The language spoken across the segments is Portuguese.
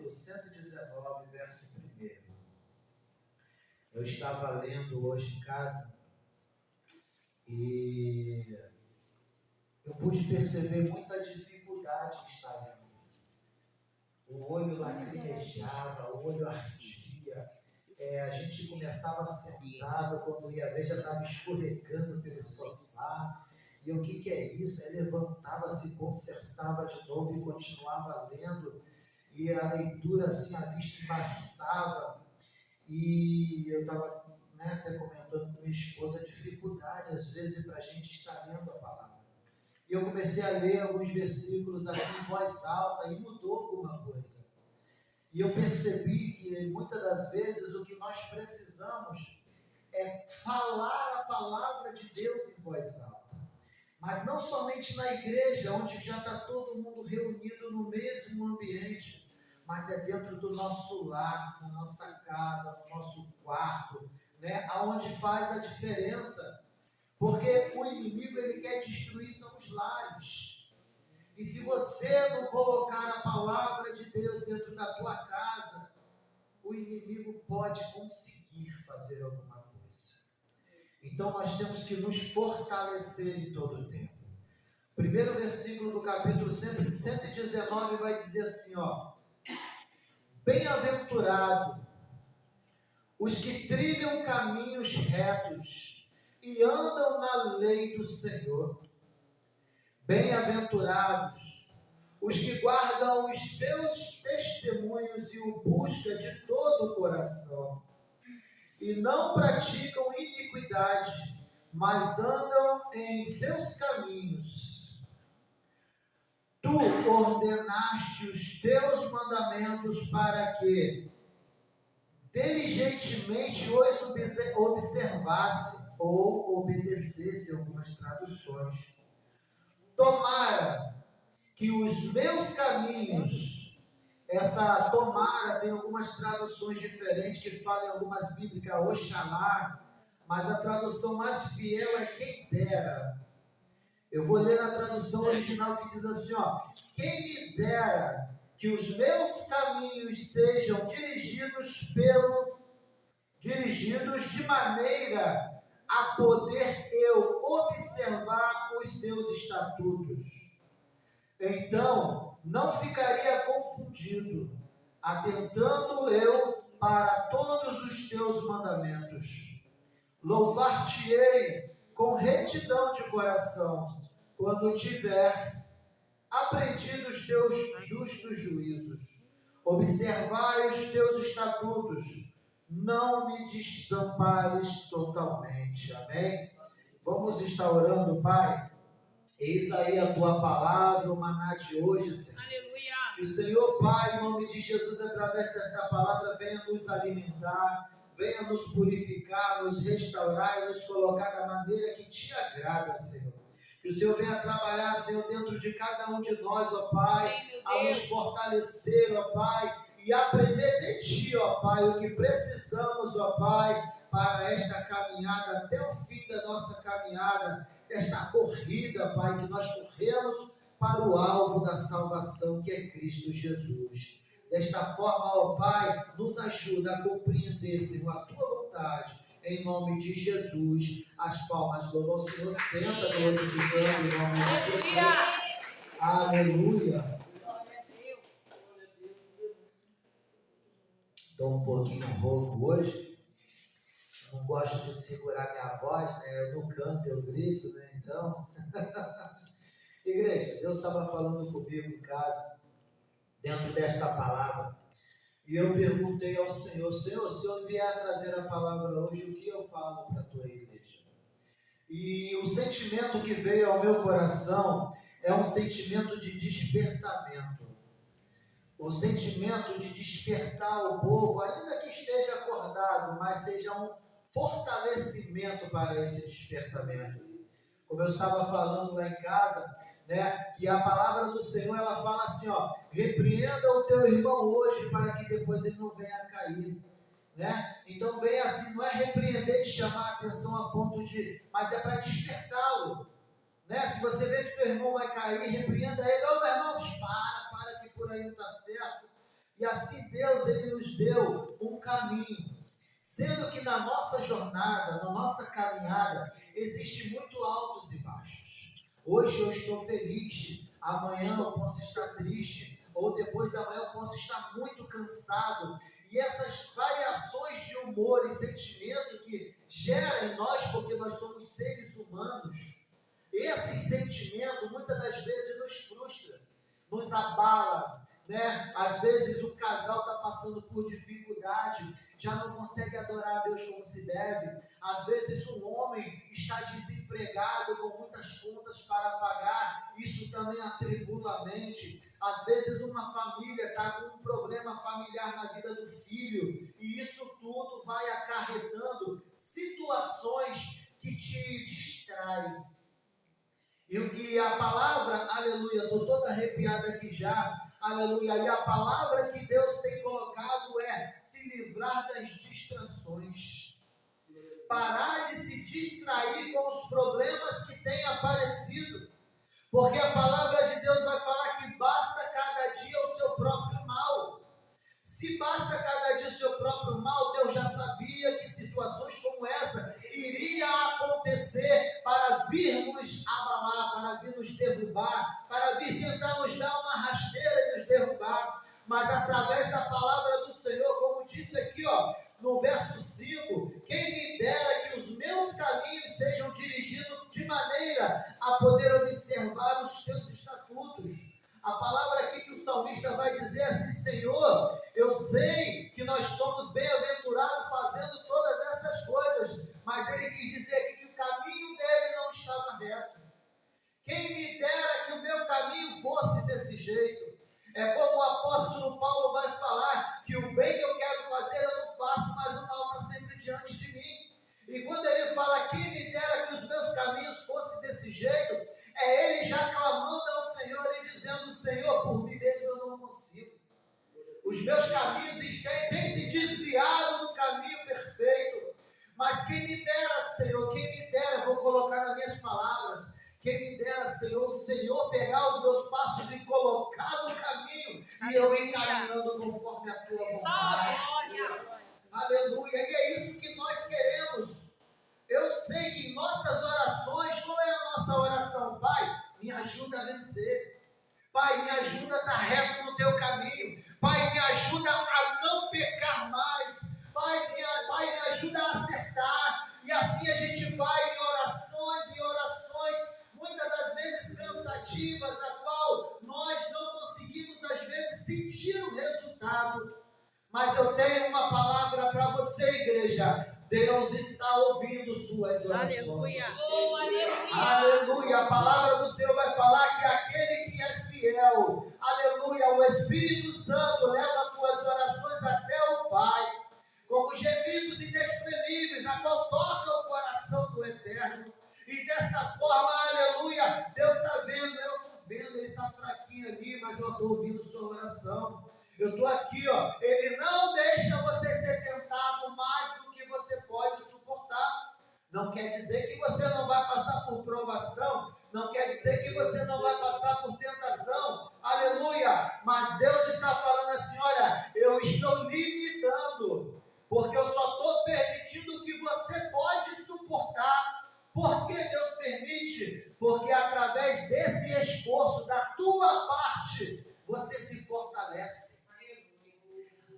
capítulo 119, verso 1. Eu estava lendo hoje em casa e eu pude perceber muita dificuldade em estar lendo. O olho lacrimejava, o olho ardia. A gente começava sentado, quando ia ver já estava escorregando pelo sofá. E o que é isso? Aí levantava, se consertava de novo e continuava lendo. E a leitura assim, a vista embaçava. E eu estava até comentando com minha esposa a dificuldade, às vezes, para a gente estar lendo a palavra. E eu comecei a ler alguns versículos aqui em voz alta e mudou alguma coisa. E eu percebi que muitas das vezes o que nós precisamos é falar a palavra de Deus em voz alta. Mas não somente na igreja, onde já está todo mundo reunido no mesmo ambiente, mas é dentro do nosso lar, na nossa casa, no nosso quarto, aonde faz a diferença. Porque o inimigo, ele quer destruir são os lares. E se você não colocar a palavra de Deus dentro da tua casa, o inimigo pode conseguir fazer alguma coisa. Então nós temos que nos fortalecer em todo o tempo. O primeiro versículo do capítulo 119 vai dizer assim, bem-aventurado os que trilham caminhos retos e andam na lei do Senhor. Bem-aventurados os que guardam os seus testemunhos e o buscam de todo o coração, e não praticam iniquidade, mas andam em seus caminhos. Tu ordenaste os teus mandamentos para que diligentemente os observasse ou obedecesse, algumas traduções. Tomara que os meus caminhos, essa tomara tem algumas traduções diferentes que falam em algumas bíblicas, Oxalá, mas a tradução mais fiel é quem dera. Eu vou ler na tradução original que diz assim, quem me dera que os meus caminhos sejam dirigidos de maneira a poder eu observar os seus estatutos. Então, não ficaria confundido, atentando eu para todos os teus mandamentos. Louvar-te-ei com retidão de coração, quando tiver aprendido os teus justos juízos. Observai os teus estatutos, não me desampares totalmente. Amém? Vamos estar orando, Pai. Eis aí a tua palavra, o maná de hoje, Senhor. Aleluia. Que o Senhor, Pai, em nome de Jesus, através desta palavra, venha nos alimentar, venha nos purificar, nos restaurar e nos colocar da maneira que te agrada, Senhor. Que o Senhor venha trabalhar, Senhor, dentro de cada um de nós, ó Pai, a nos fortalecer, ó Pai, e aprender de Ti, ó Pai, o que precisamos, ó Pai, para esta caminhada, até o fim da nossa caminhada, desta corrida, Pai, que nós corremos para o alvo da salvação, que é Cristo Jesus. Desta forma, ó Pai, nos ajuda a compreender, Senhor, a Tua vontade, em nome de Jesus. As palmas louvam o Senhor, senta glorificando em nome de Jesus. Aleluia. Estou um pouquinho rouco hoje. Não gosto de segurar minha voz, eu não canto, eu grito, então. Igreja, Deus estava falando comigo em casa, dentro desta palavra, e eu perguntei ao Senhor, Senhor, se eu vier trazer a palavra hoje, o que eu falo para a tua igreja? E o sentimento que veio ao meu coração é um sentimento de despertamento. O sentimento de despertar o povo, ainda que esteja acordado, mas seja um fortalecimento para esse despertamento. Como eu estava falando lá em casa, que a palavra do Senhor, ela fala assim, repreenda o teu irmão hoje, para que depois ele não venha a cair. Então vem assim, não é repreender de chamar a atenção a ponto de, mas é para despertá-lo. Se você vê que teu irmão vai cair, repreenda ele, meu irmão, para que por aí não está certo. E assim Deus, Ele nos deu um caminho. Sendo que na nossa jornada, na nossa caminhada, existe muito altos e baixos. Hoje eu estou feliz, amanhã eu posso estar triste, ou depois da manhã eu posso estar muito cansado. E essas variações de humor e sentimento que geram em nós, porque nós somos seres humanos, esse sentimento muitas das vezes nos frustra, nos abala, né? Às vezes o casal está passando por dificuldade, já não consegue adorar a Deus como se deve. Às vezes um homem está desempregado com muitas contas para pagar, isso também atribula a mente. Às vezes uma família está com um problema familiar na vida do filho, e isso tudo vai acarretando situações que te distraem. E o que a palavra, aleluia, estou toda arrepiada aqui já, aleluia, e a palavra que Deus tem colocado é se livrar das distrações. Parar de se distrair com os problemas que têm aparecido. Porque a palavra de Deus vai falar que basta cada dia o seu próprio mal. Se basta cada dia o seu próprio mal, Deus já sabia que situações como essa iria acontecer para vir nos abalar, para vir nos derrubar, para vir tentar nos dar uma rasteira e nos derrubar. Mas através da palavra do Senhor, como disse aqui, no verso 5, quem me dera que os meus caminhos sejam dirigidos de maneira a poder observar os teus estatutos. A palavra aqui que o salmista vai dizer assim: Senhor, eu sei que nós somos bem-aventurados fazendo todas essas coisas, mas ele quis dizer aqui que o caminho dele não estava reto. Quem me dera que o meu caminho fosse desse jeito. É como o apóstolo Paulo vai falar, que o bem que eu quero fazer eu não faço, mas o mal está sempre diante de mim. E quando ele fala, quem me dera que os meus caminhos fossem desse jeito, é ele já clamando ao Senhor e dizendo: Senhor, por mim mesmo eu não consigo. Os meus caminhos têm se desviado do caminho perfeito. Mas quem me dera, Senhor, quem me dera, vou colocar nas minhas palavras, quem me dera, Senhor, o Senhor pegar os meus passos e colocar no caminho, e eu ir caminhando conforme a tua vontade. Aleluia. E é isso que nós queremos. Eu sei que em nossas orações, qual é a nossa oração? Pai, me ajuda a vencer. Pai, me ajuda a estar reto no teu caminho. Pai, me ajuda a não pecar mais. Pai, me ajuda a acertar. E assim a gente vai em orações, muitas das vezes cansativas, a qual nós não conseguimos às vezes sentir o resultado. Mas eu tenho uma palavra para você, igreja. Deus está ouvindo suas orações. Aleluia. Aleluia. A palavra do Senhor vai falar que aquele que é fiel, aleluia, o Espírito Santo leva tuas orações até o Pai, como gemidos inexprimíveis, a qual toca o coração do Eterno. E desta forma, aleluia, Deus está vendo, eu estou vendo, ele está fraquinho ali, mas eu estou ouvindo sua oração. Eu estou aqui, ele não deixa você ser tentado mais do que você pode suportar. Não quer dizer que você não vai passar por provação, não quer dizer que você não vai passar por tentação, aleluia, mas Deus está falando assim: olha, eu estou limitando, porque eu só estou permitindo o que você pode suportar. Por que Deus permite? Porque através desse esforço da tua parte, você se fortalece.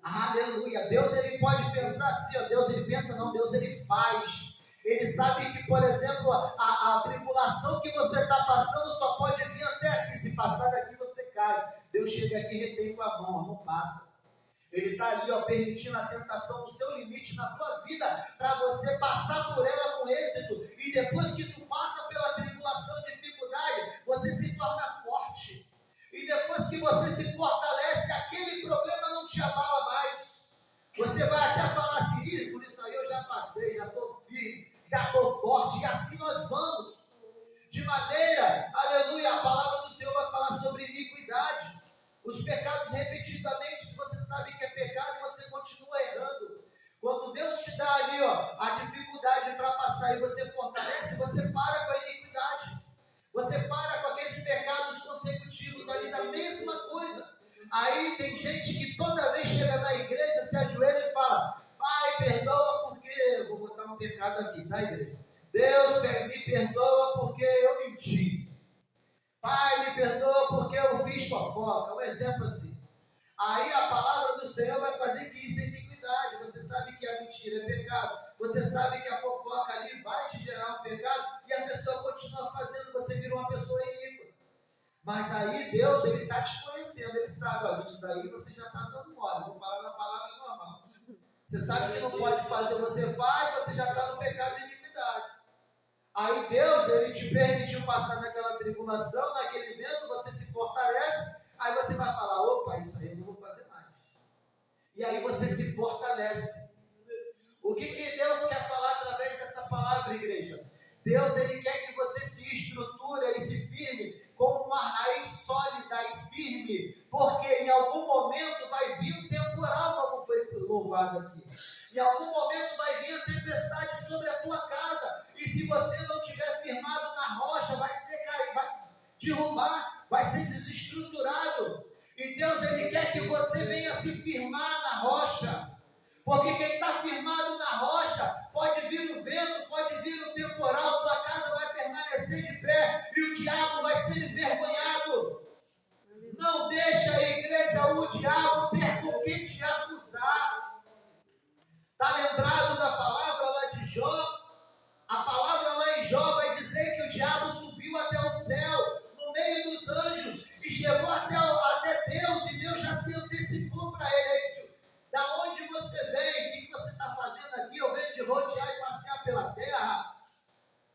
Aleluia. Deus, ele pode pensar assim, Deus ele pensa, não, Deus ele faz. Ele sabe que, por exemplo, a tribulação que você está passando só pode vir até aqui. Se passar daqui, você cai. Deus chega aqui e retém com a mão, não passa. Ele está ali, permitindo a tentação no seu limite na tua vida, para você passar por ela com êxito. E depois que tu passa pela tribulação e dificuldade, você se torna forte. E depois que você se fortalece, aquele problema não te abala mais. Você vai até falar assim: por isso aí eu já passei, já estou firme, já estou forte. E assim nós vamos. De maneira, aleluia, a palavra do Senhor vai falar sobre iniquidade. Os pecados repetidamente, você sabe que é pecado e você continua errando. Quando Deus te dá ali, a dificuldade para passar e você fortalece, você para com a iniquidade. Você para com aqueles pecados consecutivos ali da mesma coisa. Aí tem gente que tá, igreja? Deus me perdoa porque eu menti. Pai, me perdoa porque eu fiz fofoca. Um exemplo assim. Aí a palavra do Senhor vai fazer que isso é iniquidade. Você sabe que a mentira é pecado. Você sabe que a fofoca ali vai te gerar um pecado e a pessoa continua fazendo, você vira uma pessoa iníqua. Mas aí Deus, Ele está te conhecendo, Ele sabe, ó, isso daí você já está dando mole. Vou falar na palavra normal. Você sabe que não pode fazer, você faz, você já está no pecado de iniquidade. Aí Deus, Ele te permitiu passar naquela tribulação, naquele vento, você se fortalece, aí você vai falar, opa, isso aí eu não vou fazer mais. E aí você se fortalece. O que Deus quer falar através dessa palavra, igreja? Deus, Ele quer que você se estruture e se firme com uma raiz sólida e firme, porque em algum momento vai vir um temporal, como foi louvado aqui. Em algum momento vai vir a tempestade sobre a tua casa, e se você não estiver firmado na rocha, vai ser cair, vai derrubar, vai ser desestruturado. E Deus, Ele quer que você venha se firmar na rocha. Porque quem está firmado na rocha, pode vir o vento, pode vir o temporal, tua casa vai permanecer de pé e o diabo vai ser envergonhado. Não deixa a igreja, o diabo ter com quem te acusar. Está lembrado da palavra lá de Jó? A palavra lá em Jó vai dizer que o diabo subiu até o céu, no meio dos anjos, e chegou até Deus, e Deus já se antecipou para ele. Da onde você vem? O que você está fazendo aqui? Eu venho de rodear e passear pela terra.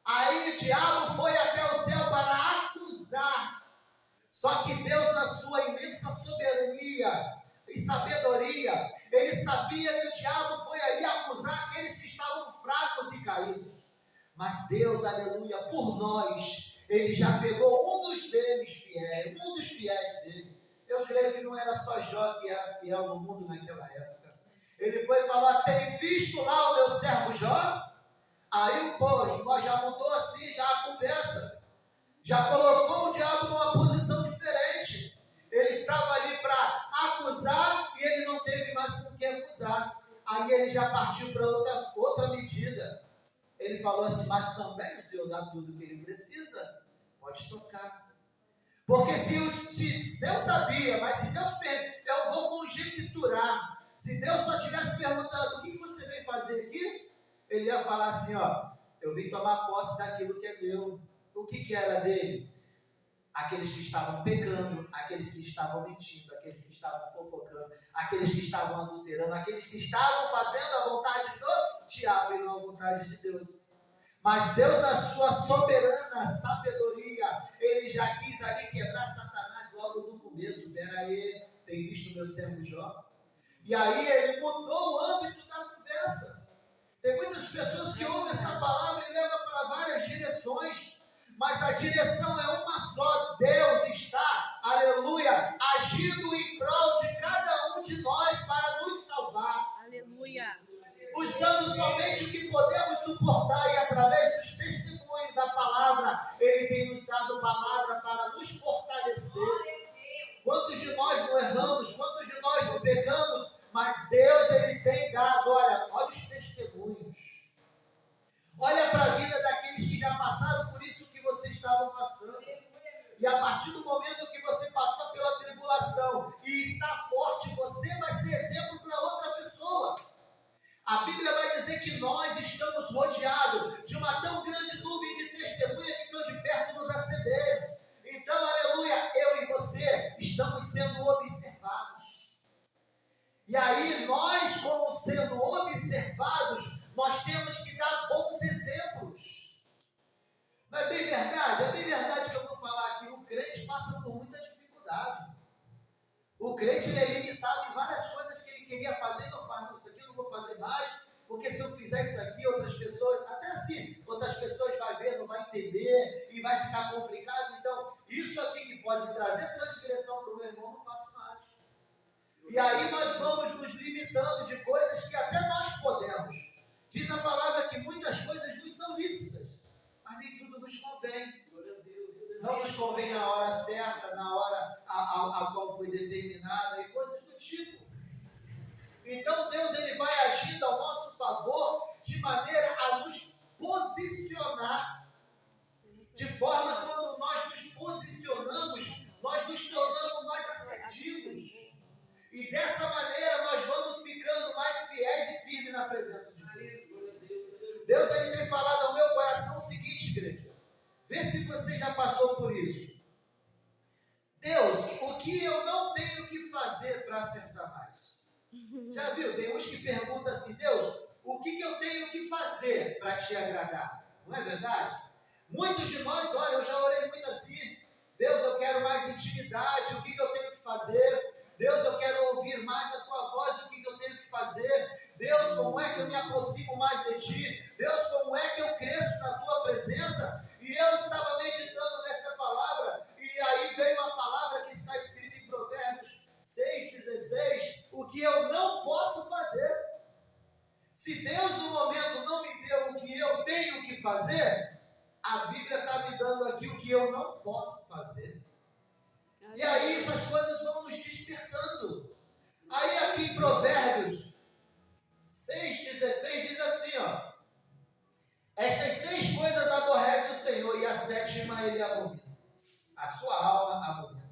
Aí o diabo foi até o céu para acusar. Só que Deus, na sua imensa soberania e sabedoria, Ele sabia que o diabo foi ali acusar aqueles que estavam fracos e caídos. Mas Deus, aleluia, por nós, Ele já pegou um dos fiéis dele. Eu creio que não era só Jó que era fiel no mundo naquela época. Ele foi falar, tem visto lá o meu servo Jó? Aí o povo já mudou assim, já a conversa. Já colocou o diabo numa posição diferente. Ele estava ali para acusar e ele não teve mais com o que acusar. Aí ele já partiu para outra medida. Ele falou assim, mas também o Senhor dá tudo o que ele precisa, pode tocar. Porque se Deus sabia, mas se Deus eu vou conjecturar. Se Deus só estivesse perguntando, o que você veio fazer aqui? Ele ia falar assim, ó, eu vim tomar posse daquilo que é meu. O que era dele? Aqueles que estavam pecando, aqueles que estavam mentindo, aqueles que estavam fofocando, aqueles que estavam adulterando, aqueles que estavam fazendo a vontade do diabo e não a vontade de Deus. Mas Deus, na sua soberana sabedoria, Ele já quis ali quebrar Satanás logo no começo. Pera aí, tem visto meu servo Jó? E aí Ele mudou o âmbito da conversa. Tem muitas pessoas que ouvem essa palavra e levam para várias direções, mas a direção é uma só. Deus está, aleluia, agindo em prol de cada um de nós para nos salvar. Aleluia. Nos dando somente o que podemos suportar, e através dos testemunhos da palavra, Ele tem nos dado palavra para nos fortalecer. Quantos de nós não erramos, quantos de nós não pecamos, mas Deus, Ele tem dado, olha os testemunhos. Olha para a vida daqueles que já passaram por isso que vocês estavam passando. E a partir do momento que você passou pela tribulação e está forte, você vai ser exemplo para outra pessoa. A Bíblia vai dizer que nós estamos rodeados de uma tão grande nuvem de testemunha que tão de perto nos acendeiam. Então, aleluia, eu e você estamos sendo observados. E aí, nós, como sendo observados, nós temos que dar bons exemplos. Não é bem verdade? É bem verdade que eu vou falar aqui. O crente passa por muita dificuldade. O crente ele é limitado em várias coisas que ele queria fazer, não faz, não, isso aqui eu não vou fazer mais, porque se eu fizer isso aqui, outras pessoas, até assim, outras pessoas vão ver, não vai entender, e vai ficar complicado. Então, isso aqui que pode trazer transgressão para o meu irmão, não faço mais. E aí nós vamos nos limitando de coisas que até nós podemos. Diz a palavra que muitas coisas nos são lícitas, mas nem tudo nos convém. Não nos convém na hora certa, na hora a qual foi determinada e coisas do tipo. Então Deus ele vai agindo ao nosso favor de maneira a nos Já viu? Tem uns que perguntam assim, Deus, o que eu tenho que fazer para te agradar? Não é verdade? Muitos de nós, olha, eu já orei muito assim, Deus, eu quero mais intimidade, o que eu tenho que fazer? Deus, eu quero ouvir mais a tua voz, o que eu tenho que fazer? Deus, como é que eu me aproximo mais de ti? Deus, como é que eu cresço na tua presença? E eu estava meditando nesta palavra, e aí veio a palavra que está escrita em Provérbios 6,16, o que eu não posso fazer. Se Deus no momento não me deu o que eu tenho que fazer, a Bíblia está me dando aqui o que eu não posso fazer. E aí essas coisas vão nos despertando. Aí aqui em Provérbios 6,16 diz assim, ó: estas 6 coisas aborrece o Senhor, e a 7ª ele abomina. A sua alma abomina.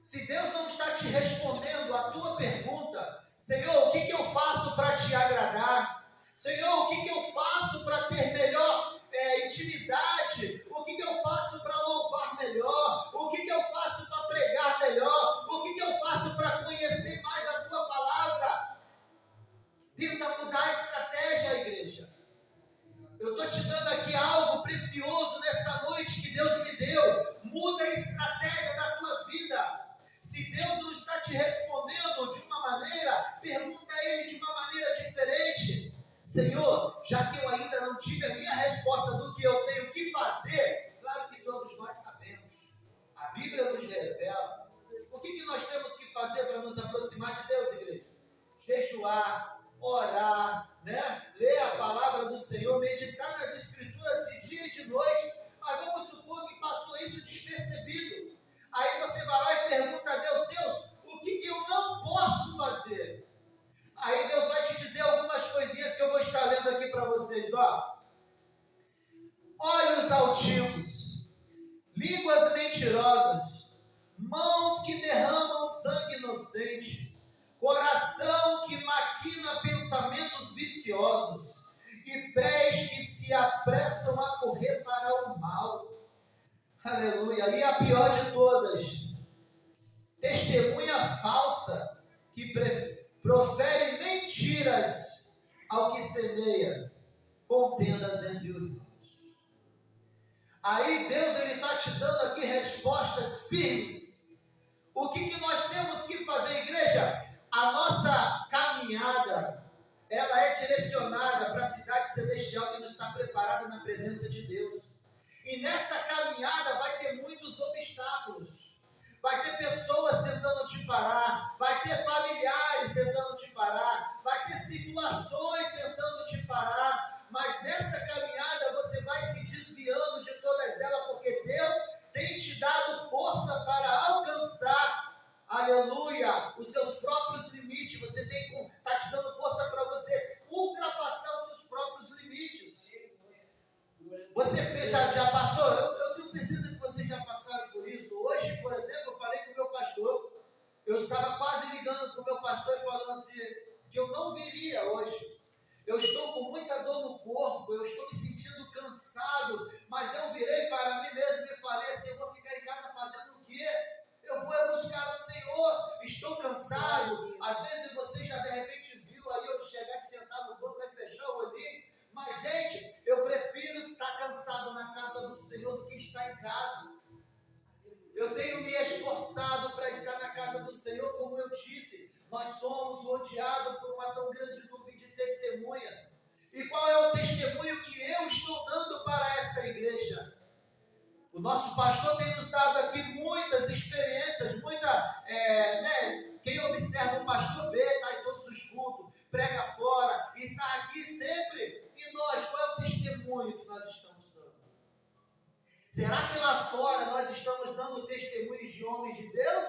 Se Deus não está te respondendo a tua pergunta, Senhor, o que eu faço para te agradar? Senhor, o que eu faço para ter melhor intimidade? O que eu faço para louvar melhor? O que eu faço para pregar melhor? O que eu faço para conhecer mais a tua palavra? Tenta mudar a estratégia, igreja. Eu estou te dando aqui algo precioso nesta noite que Deus me deu. Muda a estratégia da tua vida. Se Deus não está te respondendo de uma maneira, pergunta a Ele de uma maneira diferente. Senhor, já que eu ainda não tive a minha resposta do que eu tenho que fazer, claro que todos nós sabemos. A Bíblia nos revela. O que nós temos que fazer para nos aproximar de Deus, igreja? Jejuar, orar, né? Ler a palavra do Senhor, meditar nas Escrituras de dia e de noite. Mas vamos supor que passou isso despercebido. Aí você vai lá e pergunta a Deus, Deus, o que eu não posso fazer? Aí Deus vai te dizer algumas coisinhas que eu vou estar lendo aqui para vocês, ó. Olhos altivos, línguas mentirosas, mãos que derramam sangue inocente, coração que maquina pensamentos viciosos e pés que se apressam a correr para o mal. Aleluia. E a pior de todas, testemunha falsa que profere mentiras ao que semeia contendas entre os irmãos. Aí Deus está te dando aqui respostas firmes. O que nós temos que fazer, igreja? A nossa caminhada, ela é direcionada para a cidade celestial que nos está preparada na presença de Deus. E nessa caminhada vai ter muitos obstáculos. Vai ter pessoas tentando te parar, vai ter familiares tentando te parar, vai ter situações tentando te parar, mas nessa caminhada você vai se desviando de todas elas, porque Deus tem te dado força para alcançar, aleluia, os seus próprios limites. Você está te dando força para você ultrapassar os seus próprios limites. Você já passou? Eu tenho certeza que vocês já passaram por isso. Hoje, por exemplo, eu falei com o meu pastor. Eu estava quase ligando para o meu pastor e falando assim, que eu não viria hoje. Eu estou com muita dor no corpo, eu estou me sentindo cansado, mas eu virei para mim mesmo e falei assim, eu vou ficar em casa fazendo o quê? Eu vou buscar o Senhor, estou cansado. Às vezes você já de repente viu aí eu chegar e sentar no banco e fechar o olhinho. Mas, gente, eu prefiro estar cansado na casa do Senhor do que estar em casa. Eu tenho me esforçado para estar na casa do Senhor, como eu disse. Nós somos rodeados por uma tão grande nuvem de testemunha. E qual é o testemunho que eu estou dando para esta igreja? O nosso pastor tem nos dado aqui muitas experiências, quem observa o pastor vê, está em todos os cultos, prega fora e está aqui sempre. E nós, qual é o testemunho que nós estamos dando? Será que lá fora nós estamos dando testemunhos de homens de Deus?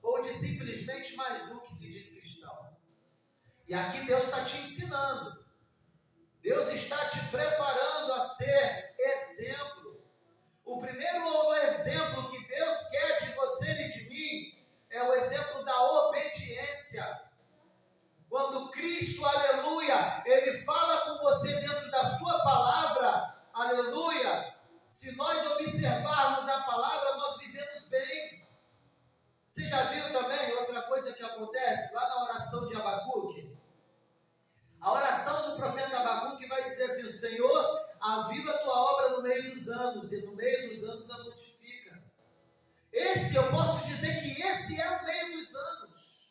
Ou de simplesmente mais um que se diz cristão? E aqui Deus está te ensinando. Deus está te preparando a ser exemplo. O primeiro exemplo que Deus quer de você e de mim é o exemplo da obediência. Quando Cristo, aleluia, Ele fala com você dentro da sua palavra, aleluia, se nós observarmos a palavra, nós vivemos bem. Você já viu também outra coisa que acontece? acontece lá na oração de Abacuque? A oração do profeta Abacuque vai dizer assim: Senhor, aviva a tua obra no meio dos anos, e no meio dos anos a notifica. Esse, eu posso dizer que esse é o meio dos anos.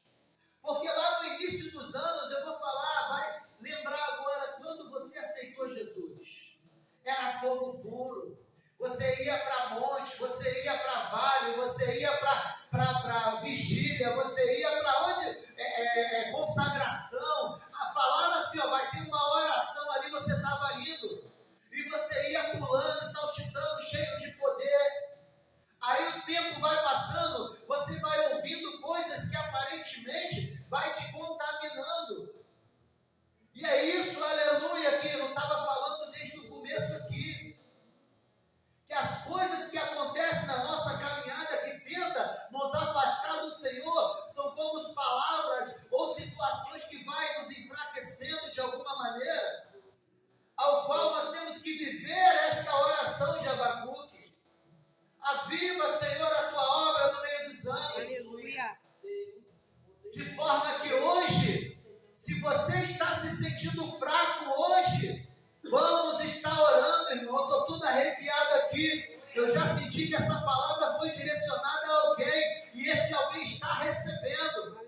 Porque lá no início dos anos, eu vou falar, vai lembrar agora quando você aceitou Jesus. Era fogo puro. Você ia para monte, você ia para vale, você ia para vigília, você ia para onde? Consagração. Falaram assim, vai ter uma oração ali, você estava indo. E você ia pulando, saltitando, cheio de poder. Aí o tempo vai passando, você vai ouvindo coisas que aparentemente vai te contaminando. E é isso, aleluia, que eu estava falando desde o começo aqui. Que as coisas que acontecem na nossa caminhada, que tenta nos afastar do Senhor, são como palavras ou situações que vai nos enfraquecendo de alguma maneira, ao qual nós temos que viver esta oração de Abacuque. Aviva, Senhor, a tua obra no meio dos anos. Aleluia. De forma que hoje, se você está se sentindo fraco hoje, vamos estar orando, irmão. Eu estou tudo arrepiado aqui. Eu já senti que essa palavra foi direcionada a alguém, e esse alguém está recebendo.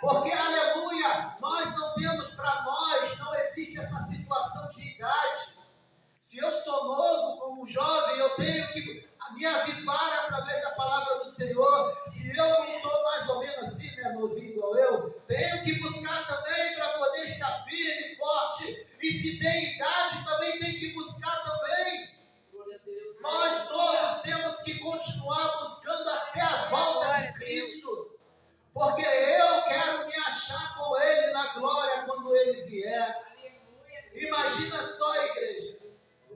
Porque, aleluia, nós não temos para nós, não existe essa situação de idade. Se eu sou novo como jovem, eu tenho que me avivar através da palavra do Senhor. Se eu não sou mais ou menos assim, né, novinho igual eu, tenho que buscar também para poder estar firme e forte. E se tem idade, também tem que buscar também. Nós todos temos que continuar buscando até a volta de Cristo. Porque eu quero me achar com Ele na glória quando Ele vier. Imagina só, igreja.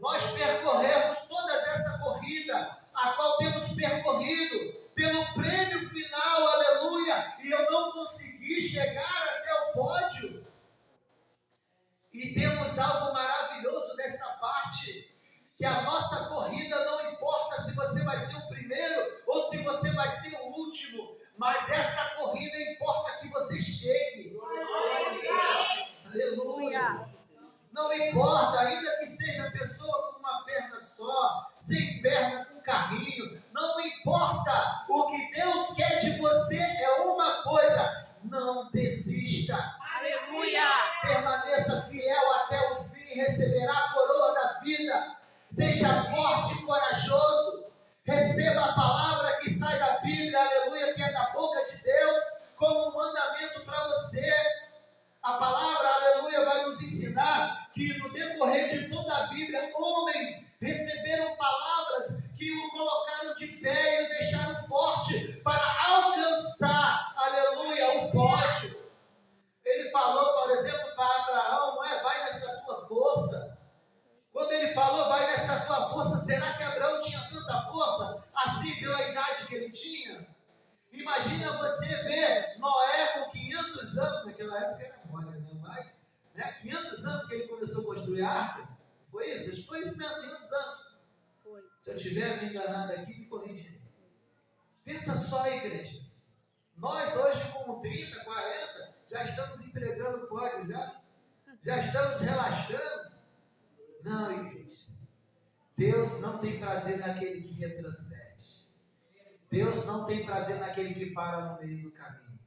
Nós percorremos toda essa corrida, a qual temos percorrido pelo prêmio final, aleluia, e eu não consegui chegar até o pódio. E temos algo maravilhoso desta parte, que a nossa corrida não importa se você vai ser o primeiro ou se você vai ser o último, mas esta corrida importa que você chegue. Aleluia. Não importa, ainda que seja pessoa com uma perna só, sem perna, com carrinho, não importa. O que Deus quer de você é uma coisa: não desista. Aleluia! Permaneça fiel até o fim, receberá a coroa da vida. Seja forte e corajoso. Receba a palavra que sai da Bíblia, aleluia, que é da boca de Deus, como um mandamento para você. A palavra, aleluia, vai nos ensinar que no decorrer de toda a Bíblia, homens receberam palavras que o colocaram de pé e o deixaram forte para alcançar, aleluia, o pódio. Ele falou, por exemplo, para Abraão, não é? Vai nessa tua força. Quando ele falou, vai nessa tua força, será que Abraão tinha tanta força assim pela idade que ele tinha? Imagina você ver Noé com 500 anos, naquela época era mole, né? Mas, 500 anos que ele começou a construir a arca. Foi isso? Foi isso mesmo, 500 anos. Foi. Se eu tiver me enganado aqui, me corrija. Pensa só, igreja. Nós hoje com 30, 40, já estamos entregando o pódio, já estamos relaxando. Não, igreja. Deus não tem prazer naquele que retrocede. Deus não tem prazer naquele que para no meio do caminho.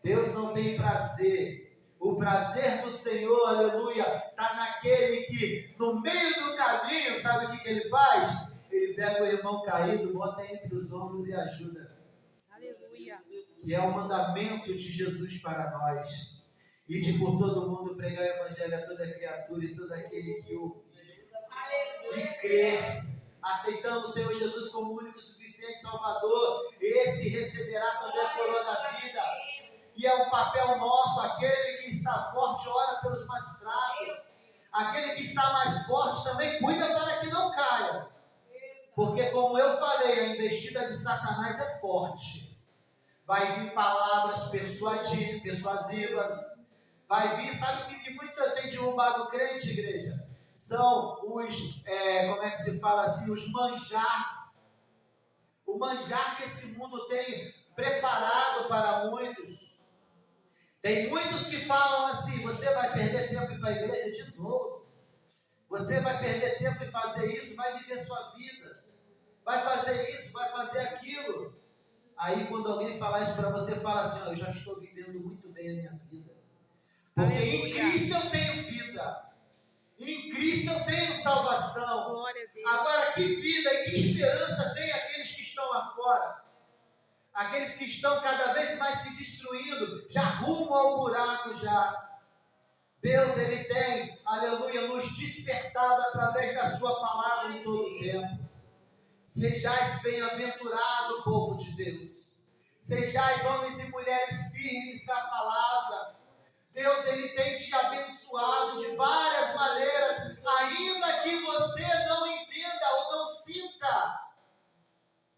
Deus não tem prazer. O prazer do Senhor, aleluia, está naquele que no meio do caminho, sabe o que ele faz? Ele pega o irmão caído, bota entre os ombros e ajuda. Aleluia. Que é o mandamento de Jesus para nós. E de por todo mundo pregar o evangelho a toda criatura e todo aquele que ouve e crê, aceitando o Senhor Jesus como único e suficiente Salvador, esse receberá também a coroa da vida. E é um papel nosso, aquele que está forte ora pelos mais fracos, aquele que está mais forte também cuida para que não caia, porque como eu falei, a investida de Satanás é forte. Vai vir palavras persuasivas, vai vir, sabe o que muito tem derrubado o crente, igreja? São os, como é que se fala assim, os manjar. O manjar que esse mundo tem preparado para muitos. Tem muitos que falam assim: você vai perder tempo em ir para a igreja de novo, você vai perder tempo em fazer isso, vai viver sua vida, vai fazer isso, vai fazer aquilo. Aí quando alguém falar isso para você, fala assim: eu já estou vivendo muito bem a minha vida, porque em Cristo eu tenho vida, em Cristo eu tenho salvação. Agora, que vida e que esperança tem aqueles que estão lá fora? Aqueles que estão cada vez mais se destruindo, já rumo ao buraco já. Deus, Ele tem, aleluia, nos despertado através da sua palavra em todo o tempo. Sejais bem-aventurado, povo de Deus. Sejais homens e mulheres firmes na palavra. Deus, Ele tem te abençoado de várias maneiras, ainda que você não entenda ou não sinta.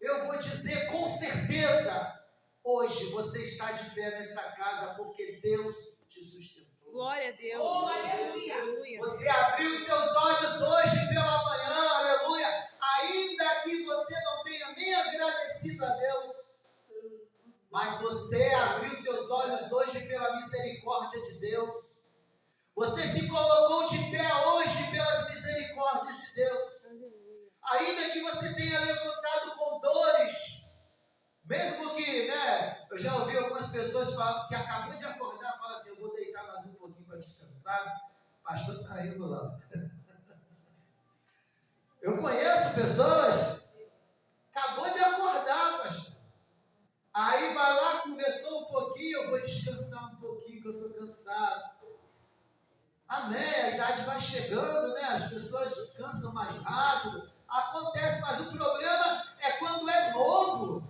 Eu vou dizer com certeza, hoje você está de pé nesta casa porque Deus te sustentou. Glória a Deus. Oh, aleluia. Você abriu seus olhos hoje pela manhã, aleluia, ainda que você não tenha nem agradecido a Deus, mas você abriu seus olhos hoje pela misericórdia de Deus. Você se colocou de pé hoje pelas misericórdias de Deus. Ainda que você tenha levantado com dores, mesmo que, eu já ouvi algumas pessoas falando que acabou de acordar, fala assim: eu vou deitar mais um pouquinho para descansar. O pastor está rindo lá. Eu conheço pessoas, acabou de acordar, pastor. Aí vai lá, conversou um pouquinho, eu vou descansar um pouquinho, que eu estou cansado. Amém, a idade vai chegando, as pessoas cansam mais rápido. Acontece, mas o problema é quando é novo,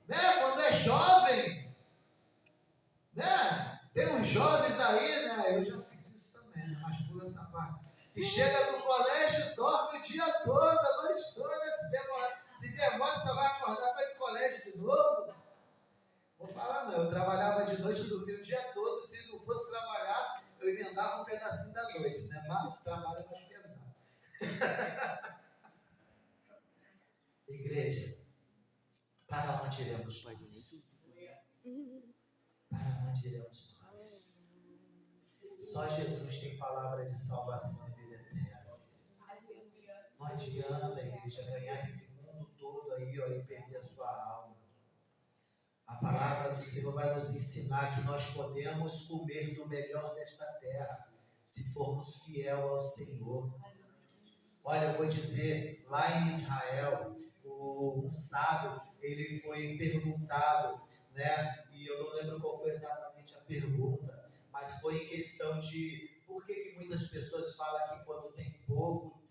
quando é jovem, Tem uns jovens aí, eu já fiz isso também, mas pula essa parte. Que chega no colégio, dorme o dia todo, a noite toda, se demora, só vai acordar para ir para o colégio de novo. Vou falar não, eu trabalhava de noite, eu dormia o dia todo, se não fosse trabalhar, eu emendava um pedacinho da noite, mas o trabalho é mais pesado. Igreja, para onde iremos nós? Para onde iremos nós? Só Jesus tem palavra de salvação e vida eterna. Não adianta, igreja, ganhar esse mundo todo aí, e perder a sua alma. A palavra do Senhor vai nos ensinar que nós podemos comer do melhor desta terra, se formos fiel ao Senhor. Olha, eu vou dizer, lá em Israel, um sábio, ele foi perguntado, e eu não lembro qual foi exatamente a pergunta, mas foi em questão de por que muitas pessoas falam que quando tem pouco,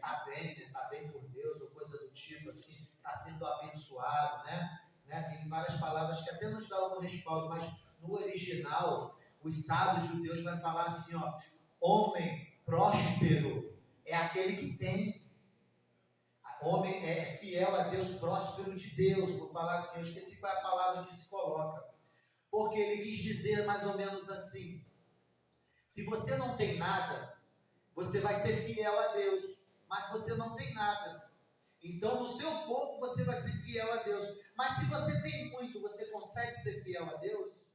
tá bem por Deus, ou coisa do tipo assim, está sendo abençoado, Tem várias palavras que até nos dão um respaldo, mas no original, os sábios judeus vai falar assim, homem próspero é aquele que tem. Homem é fiel a Deus, próspero de Deus. Vou falar assim, eu esqueci qual é a palavra que se coloca. Porque ele quis dizer mais ou menos assim: se você não tem nada, você vai ser fiel a Deus, mas você não tem nada. Então, no seu pouco, você vai ser fiel a Deus. Mas se você tem muito, você consegue ser fiel a Deus?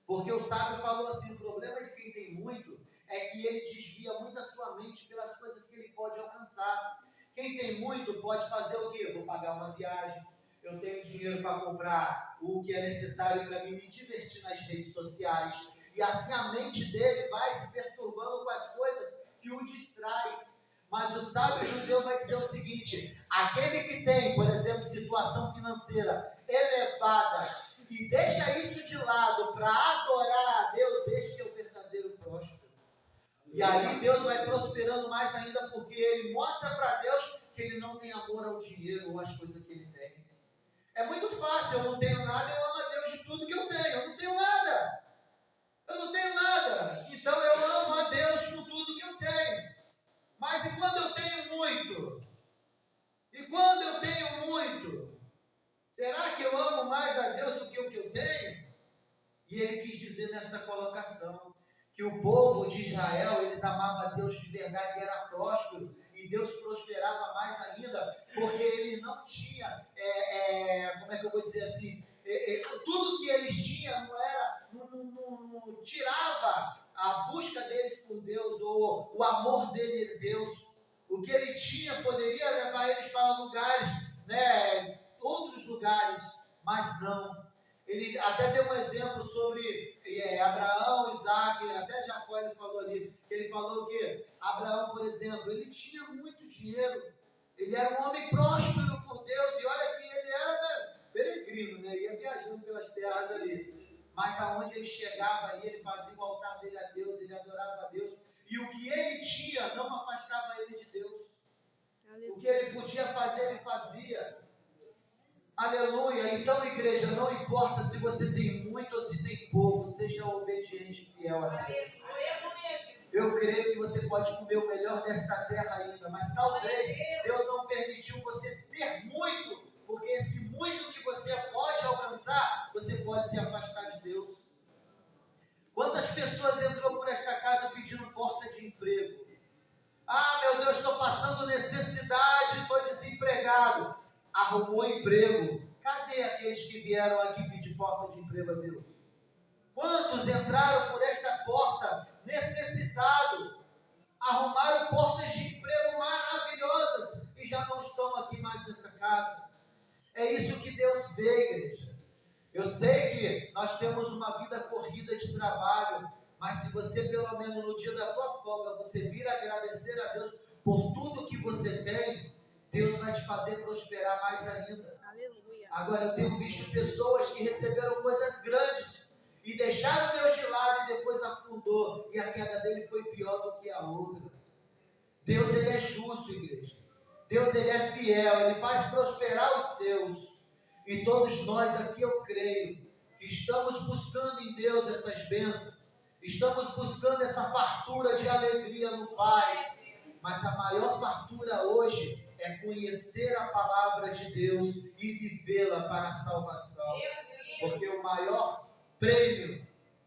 Porque o sábio falou assim, o problema de quem tem muito é que ele desvia muito a sua mente pelas coisas que ele pode alcançar. Quem tem muito pode fazer o quê? Eu vou pagar uma viagem, eu tenho dinheiro para comprar o que é necessário para mim me divertir nas redes sociais. E assim a mente dele vai se perturbando com as coisas que o distraem. Mas o sábio judeu vai dizer o seguinte: aquele que tem, por exemplo, situação financeira elevada e deixa isso de lado para adorar a Deus, este é o verdadeiro próspero. E ali Deus vai prosperando mais ainda, porque ele mostra para Deus que ele não tem amor ao dinheiro ou às coisas que ele tem. É muito fácil, eu não tenho nada, eu amo a Deus de tudo que eu tenho. Eu não tenho nada. Eu não tenho nada. Então eu amo a Deus com tudo que eu tenho. Mas e quando eu tenho muito? E quando eu tenho muito? Será que eu amo mais a Deus do que o que eu tenho? E ele quis dizer nessa colocação que o povo de Israel, eles amavam a Deus de verdade, era próspero, e Deus prosperava mais ainda, porque ele não tinha, como é que eu vou dizer assim, tudo que eles tinham não não tirava a busca deles por Deus ou o amor dele em Deus. O que ele tinha poderia levar eles para lugares, né, outros lugares, mas não. Ele até deu um exemplo sobre Abraão, Isaac, até Jacó ele falou ali, ele falou que Abraão, por exemplo, ele tinha muito dinheiro, ele era um homem próspero por Deus, e olha que ele era, né, peregrino, né, ia viajando pelas terras ali, mas aonde ele chegava ali, ele fazia o altar dele a Deus, ele adorava a Deus, e o que ele tinha não afastava ele de Deus. O que ele podia fazer, ele fazia. Aleluia. Então, igreja, não importa se você tem muito ou se tem pouco, seja obediente e fiel a Deus. Eu creio que você pode comer o melhor desta terra ainda, mas talvez Deus não permitiu você ter muito, porque esse muito que você pode alcançar, você pode se afastar de Deus. Quantas pessoas entrou por esta casa pedindo porta de emprego? Ah, meu Deus, estou passando necessidade, estou desempregado. Arrumou emprego. Cadê aqueles que vieram aqui pedir porta de emprego a Deus? Quantos entraram por esta porta necessitados? Arrumaram portas de emprego maravilhosas e já não estão aqui mais nessa casa. É isso que Deus vê, igreja. Eu sei que nós temos uma vida corrida de trabalho, mas se você pelo menos no dia da tua folga, você vir agradecer a Deus por tudo que você tem, Deus vai te fazer prosperar mais ainda. Aleluia. Agora eu tenho visto pessoas que receberam coisas grandes e deixaram Deus de lado e depois afundou, e a queda dele foi pior do que a outra. Deus, ele é justo, igreja. Deus, ele é fiel, ele faz prosperar os seus. E todos nós aqui, eu creio, que estamos buscando em Deus essas bênçãos, estamos buscando essa fartura de alegria no Pai, mas a maior fartura hoje é conhecer a palavra de Deus e vivê-la para a salvação, porque o maior prêmio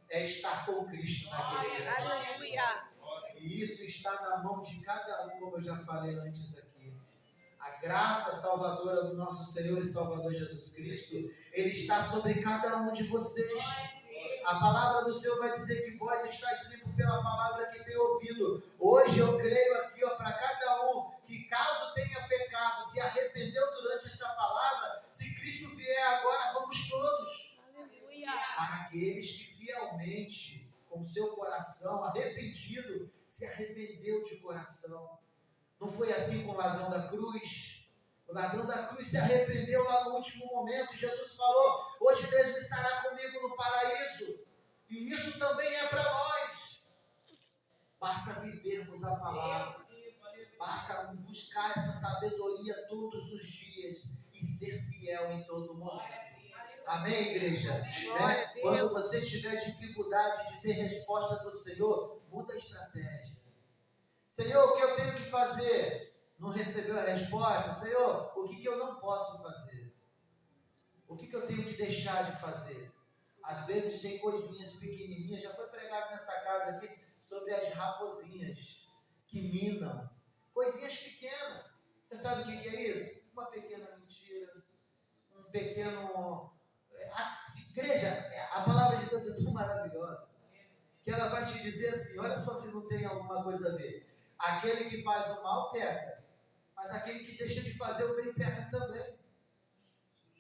é estar com Cristo naquele dia. Aleluia. E isso está na mão de cada um, como eu já falei antes aqui. A graça salvadora do nosso Senhor e Salvador Jesus Cristo, Ele está sobre cada um de vocês. A palavra do Senhor vai dizer que vós estáis limpos pela palavra que tem ouvido. Hoje eu creio aqui para cada um, que caso tenha pecado, se arrependeu durante esta palavra, se Cristo vier agora, vamos todos. Aleluia. Para aqueles que fielmente, com seu coração arrependido, se arrependeu de coração. Não foi assim com o ladrão da cruz? O ladrão da cruz se arrependeu lá no último momento. Jesus falou, hoje mesmo estará comigo no paraíso. E isso também é para nós. Basta vivermos a palavra. Basta buscar essa sabedoria todos os dias e ser fiel em todo momento. Amém, igreja? Quando você tiver dificuldade de ter resposta do Senhor, muda a estratégia. Senhor, o que eu tenho que fazer? Não recebeu a resposta? Senhor, o que eu não posso fazer? O que eu tenho que deixar de fazer? Às vezes tem coisinhas pequenininhas, já foi pregado nessa casa aqui sobre as raposinhas que minam. Coisinhas pequenas. Você sabe o que é isso? Uma pequena mentira, um pequeno... Igreja, a palavra de Deus é tão maravilhosa que ela vai te dizer assim, olha só se não tem alguma coisa a ver. Aquele que faz o mal peca, mas aquele que deixa de fazer o bem peca também.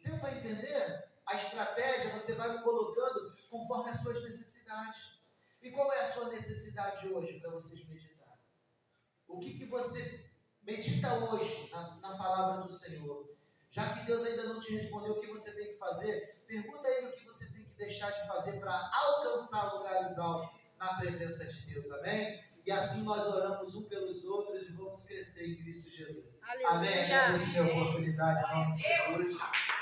Deu para entender? A estratégia você vai colocando conforme as suas necessidades. E qual é a sua necessidade hoje para vocês meditar? O que você medita hoje na palavra do Senhor? Já que Deus ainda não te respondeu o que você tem que fazer, pergunta a Ele o que você tem que deixar de fazer para alcançar lugares altos na presença de Deus. Amém? E assim nós oramos um pelos outros e vamos crescer em Cristo Jesus. Aleluia. Amém? Agradeço a oportunidade em nome de Jesus.